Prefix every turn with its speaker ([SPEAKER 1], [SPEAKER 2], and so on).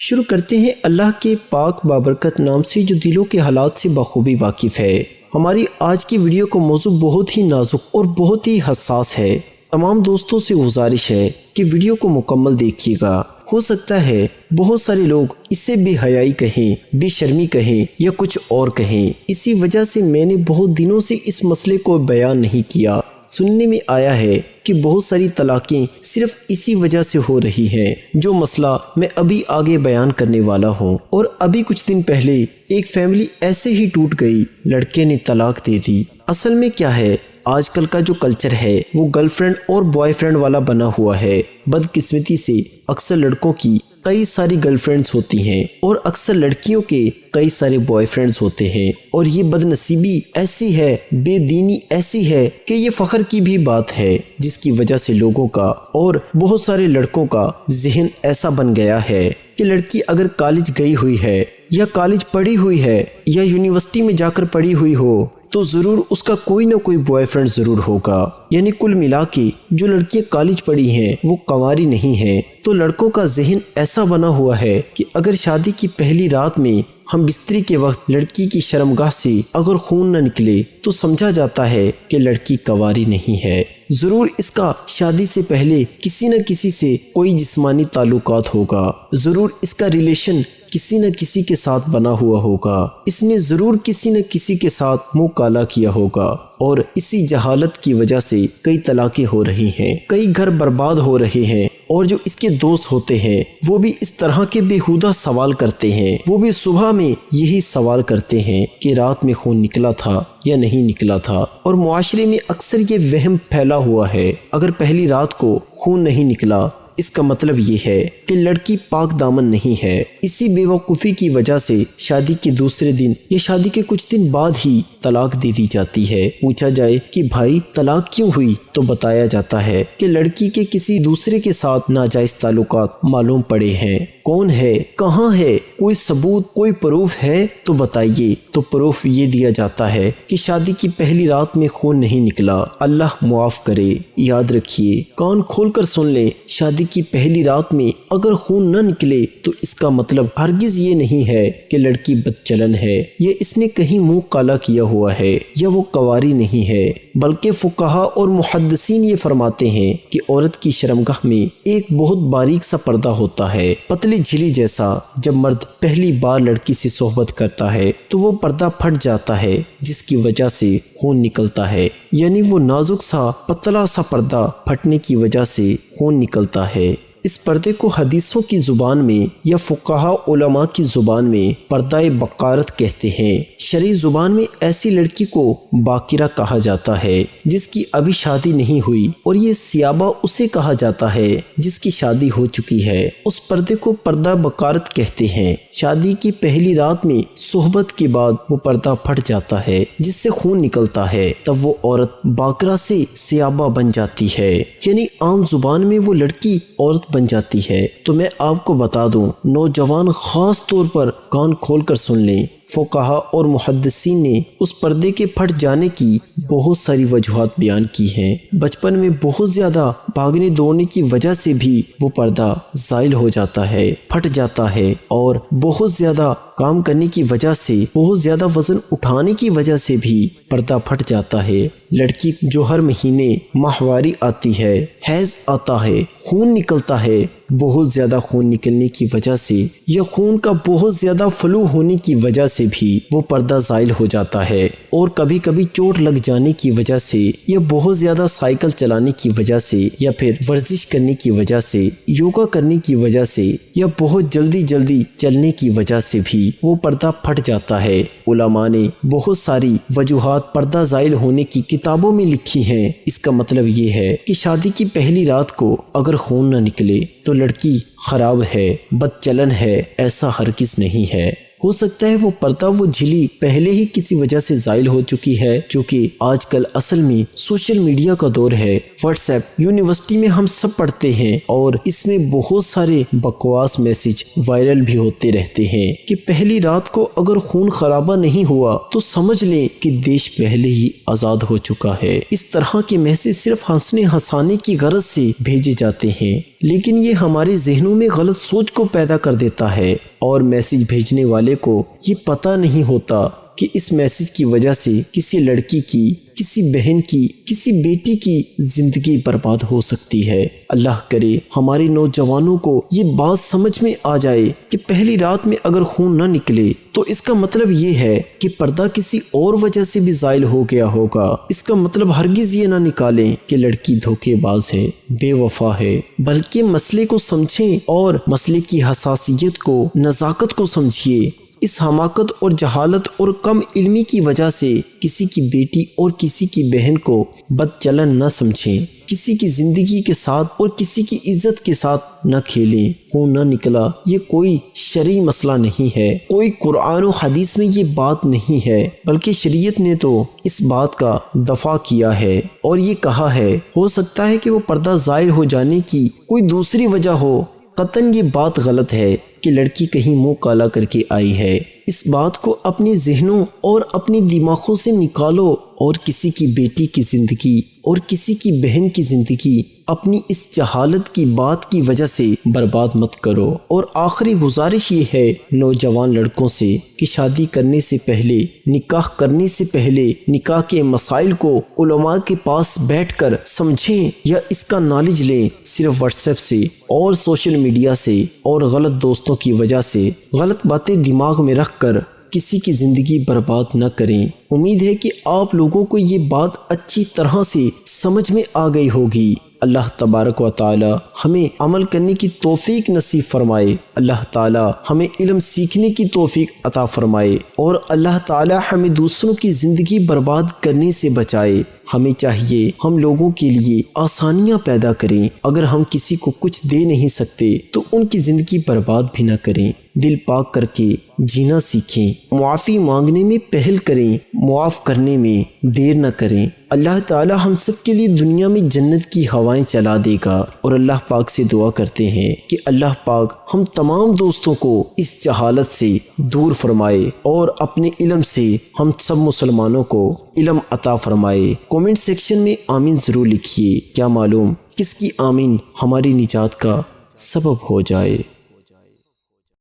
[SPEAKER 1] شروع کرتے ہیں اللہ کے پاک بابرکت نام سے جو دلوں کے حالات سے بخوبی واقف ہے۔ ہماری آج کی ویڈیو کا موضوع بہت ہی نازک اور بہت ہی حساس ہے۔ تمام دوستوں سے گزارش ہے کہ ویڈیو کو مکمل دیکھیے گا۔ ہو سکتا ہے بہت سارے لوگ اسے بے حیائی کہیں، بے شرمی کہیں یا کچھ اور کہیں۔ اسی وجہ سے میں نے بہت دنوں سے اس مسئلے کو بیان نہیں کیا۔ سننے میں آیا ہے کہ بہت ساری طلاقیں صرف اسی وجہ سے ہو رہی ہیں، جو مسئلہ میں ابھی آگے بیان کرنے والا ہوں۔ اور ابھی کچھ دن پہلے ایک فیملی ایسے ہی ٹوٹ گئی، لڑکے نے طلاق دے دی۔ اصل میں کیا ہے، آج کل کا جو کلچر ہے وہ گرل فرینڈ اور بوائے فرینڈ والا بنا ہوا ہے۔ بدقسمتی سے اکثر لڑکوں کی کئی ساری گرل فرینڈز ہوتی ہیں اور اکثر لڑکیوں کے کئی سارے بوائے فرینڈز ہوتے ہیں، اور یہ بد نصیبی ایسی ہے، بے دینی ایسی ہے کہ یہ فخر کی بھی بات ہے، جس کی وجہ سے لوگوں کا اور بہت سارے لڑکوں کا ذہن ایسا بن گیا ہے کہ لڑکی اگر کالج گئی ہوئی ہے یا کالج پڑھی ہوئی ہے یا یونیورسٹی میں جا کر پڑھی ہوئی ہو تو ضرور اس کا کوئی نہ کوئی بوائے فرینڈ ضرور ہوگا۔ یعنی کل ملا کے جو لڑکیاں کالج پڑھی ہیں وہ کنواری نہیں ہیں، تو لڑکوں کا ذہن ایسا بنا ہوا ہے کہ اگر شادی کی پہلی رات میں ہم بستری کے وقت لڑکی کی شرمگاہ سے اگر خون نہ نکلے تو سمجھا جاتا ہے کہ لڑکی کنواری نہیں ہے۔ ضرور اس کا شادی سے پہلے کسی نہ کسی سے کوئی جسمانی تعلقات ہوگا، ضرور اس کا ریلیشن کسی نہ کسی کے ساتھ بنا ہوا ہوگا، اس نے ضرور کسی نہ کسی کے ساتھ منہ کالا کیا ہوگا، اور اسی جہالت کی وجہ سے کئی طلاقیں ہو رہی ہیں، کئی گھر برباد ہو رہے ہیں۔ اور جو اس کے دوست ہوتے ہیں وہ بھی اس طرح کے بیہودہ سوال کرتے ہیں، وہ بھی صبح میں یہی سوال کرتے ہیں کہ رات میں خون نکلا تھا یا نہیں نکلا تھا۔ اور معاشرے میں اکثر یہ وہم پھیلا ہوا ہے، اگر پہلی رات کو خون نہیں نکلا اس کا مطلب یہ ہے کہ لڑکی پاک دامن نہیں ہے۔ اسی بے وقوفی کی وجہ سے شادی کے دوسرے دن یا شادی کے کچھ دن بعد ہی طلاق دے دی جاتی ہے۔ پوچھا جائے کہ بھائی طلاق کیوں ہوئی تو بتایا جاتا ہے کہ لڑکی کے کسی دوسرے کے ساتھ ناجائز تعلقات معلوم پڑے ہیں۔ کون ہے، کہاں ہے، کوئی ثبوت، کوئی پروف ہے تو بتائیے، تو پروف یہ دیا جاتا ہے کہ شادی کی پہلی رات میں خون نہیں نکلا، اللہ معاف کرے۔ یاد رکھیے، کان کھول کر سن لیں، شادی کی پہلی رات میں اگر خون نہ نکلے تو اس کا مطلب ہرگز یہ نہیں ہے کہ لڑکی بدچلن ہے یا اس نے کہیں منہ کالا کیا ہوا ہے یا وہ کنواری نہیں ہے، بلکہ فقہا اور محدثین یہ فرماتے ہیں کہ عورت کی شرمگاہ میں ایک بہت باریک سا پردہ ہوتا ہے، پتلی جھلی جیسا۔ جب مرد پہلی بار لڑکی سے صحبت کرتا ہے تو وہ پردہ پھٹ جاتا ہے، جس کی وجہ سے خون نکلتا ہے، یعنی وہ نازک سا پتلا سا پردہ پھٹنے کی وجہ سے خون نکلتا ہے۔ اس پردے کو حدیثوں کی زبان میں یا فقہا علماء کی زبان میں پردہ بقارت کہتے ہیں۔ شرعی زبان میں ایسی لڑکی کو باکرہ کہا جاتا ہے جس کی ابھی شادی نہیں ہوئی، اور یہ سیابہ اسے کہا جاتا ہے جس کی شادی ہو چکی ہے۔ اس پردے کو پردہ بقارت کہتے ہیں۔ شادی کی پہلی رات میں صحبت کے بعد وہ پردہ پھٹ جاتا ہے جس سے خون نکلتا ہے، تب وہ عورت باکرہ سے سیابہ بن جاتی ہے، یعنی عام زبان میں وہ لڑکی عورت بن جاتی ہے۔ تو میں آپ کو بتا دوں، نوجوان خاص طور پر کان کھول کر سن لیں، فقہا اور محدثین نے اس پردے کے پھٹ جانے کی بہت ساری وجوہات بیان کی ہیں۔ بچپن میں بہت زیادہ بھاگنے دوڑنے کی وجہ سے بھی وہ پردہ زائل ہو جاتا ہے، پھٹ جاتا ہے، اور بہت زیادہ کام کرنے کی وجہ سے، بہت زیادہ وزن اٹھانے کی وجہ سے بھی پردہ پھٹ جاتا ہے۔ لڑکی جو ہر مہینے ماہواری آتی ہے، حیض آتا ہے، خون نکلتا ہے، بہت زیادہ خون نکلنے کی وجہ سے یا خون کا بہت زیادہ فلو ہونے کی وجہ سے بھی وہ پردہ زائل ہو جاتا ہے، اور کبھی کبھی چوٹ لگ جانے کی وجہ سے یا بہت زیادہ سائیکل چلانے کی وجہ سے یا پھر ورزش کرنے کی وجہ سے، یوگا کرنے کی وجہ سے یا بہت جلدی چلنے کی وجہ سے بھی وہ پردہ پھٹ جاتا ہے۔ علماء نے بہت ساری وجوہات پردہ زائل ہونے کی کتابوں میں لکھی ہیں۔ اس کا مطلب یہ ہے کہ شادی کی پہلی رات کو اگر خون نہ نکلے تو لڑکی خراب ہے، بد چلن ہے، ایسا ہرگز نہیں ہے۔ ہو سکتا ہے وہ پردہ وہ جھلی پہلے ہی کسی وجہ سے زائل ہو چکی ہے، چونکہ آج کل اصل میں سوشل میڈیا کا دور ہے۔ واٹس ایپ یونیورسٹی میں ہم سب پڑھتے ہیں اور اس میں بہت سارے بکواس میسج وائرل بھی ہوتے رہتے ہیں کہ پہلی رات کو اگر خون خرابہ نہیں ہوا تو سمجھ لیں کہ دیش پہلے ہی آزاد ہو چکا ہے۔ اس طرح کے میسج صرف ہنسنے ہنسانے کی غرض سے بھیجے جاتے ہیں، لیکن یہ ہمارے ذہنوں میں غلط سوچ کو پیدا کر دیتا ہے اور میسج بھیجنے والے کو یہ پتہ نہیں ہوتا کہ اس میسج کی وجہ سے کسی لڑکی کی، کسی بہن کی، کسی بیٹی کی زندگی برباد ہو سکتی ہے۔ اللہ کرے ہمارے نوجوانوں کو یہ بات سمجھ میں آ جائے کہ پہلی رات میں اگر خون نہ نکلے تو اس کا مطلب یہ ہے کہ پردہ کسی اور وجہ سے بھی زائل ہو گیا ہوگا۔ اس کا مطلب ہرگز یہ نہ نکالیں کہ لڑکی دھوکے باز ہے، بے وفا ہے، بلکہ مسئلے کو سمجھیں اور مسئلے کی حساسیت کو، نزاکت کو سمجھیے۔ اس حماقت اور جہالت اور کم علمی کی وجہ سے کسی کی بیٹی اور کسی کی بہن کو بد چلن نہ سمجھیں، کسی کی زندگی کے ساتھ اور کسی کی عزت کے ساتھ نہ کھیلیں۔ خون نہ نکلا یہ کوئی شرعی مسئلہ نہیں ہے، کوئی قرآن و حدیث میں یہ بات نہیں ہے، بلکہ شریعت نے تو اس بات کا دفاع کیا ہے اور یہ کہا ہے ہو سکتا ہے کہ وہ پردہ ظاہر ہو جانے کی کوئی دوسری وجہ ہو۔ قطعاً یہ بات غلط ہے کہ لڑکی کہیں منہ کالا کر کے آئی ہے۔ اس بات کو اپنے ذہنوں اور اپنی دماغوں سے نکالو اور کسی کی بیٹی کی زندگی اور کسی کی بہن کی زندگی اپنی اس جہالت کی بات کی وجہ سے برباد مت کرو۔ اور آخری گزارش یہ ہے نوجوان لڑکوں سے کہ شادی کرنے سے پہلے، نکاح کرنے سے پہلے نکاح کے مسائل کو علماء کے پاس بیٹھ کر سمجھیں یا اس کا نالج لیں، صرف واٹس ایپ سے اور سوشل میڈیا سے اور غلط دوستوں کی وجہ سے غلط باتیں دماغ میں رکھ کر کسی کی زندگی برباد نہ کریں۔ امید ہے کہ آپ لوگوں کو یہ بات اچھی طرح سے سمجھ میں آ گئی ہوگی۔ اللہ تبارک و تعالی ہمیں عمل کرنے کی توفیق نصیب فرمائے، اللہ تعالی ہمیں علم سیکھنے کی توفیق عطا فرمائے اور اللہ تعالی ہمیں دوسروں کی زندگی برباد کرنے سے بچائے۔ ہمیں چاہیے ہم لوگوں کے لیے آسانیاں پیدا کریں، اگر ہم کسی کو کچھ دے نہیں سکتے تو ان کی زندگی برباد بھی نہ کریں۔ دل پاک کر کے جینا سیکھیں، معافی مانگنے میں پہل کریں، معاف کرنے میں دیر نہ کریں۔ اللہ تعالی ہم سب کے لیے دنیا میں جنت کی ہوائیں چلا دے گا، اور اللہ پاک سے دعا کرتے ہیں کہ اللہ پاک ہم تمام دوستوں کو اس جہالت سے دور فرمائے اور اپنے علم سے ہم سب مسلمانوں کو علم عطا فرمائے۔ کومنٹ سیکشن میں آمین ضرور لکھیے، کیا معلوم کس کی آمین ہماری نجات کا سبب ہو جائے۔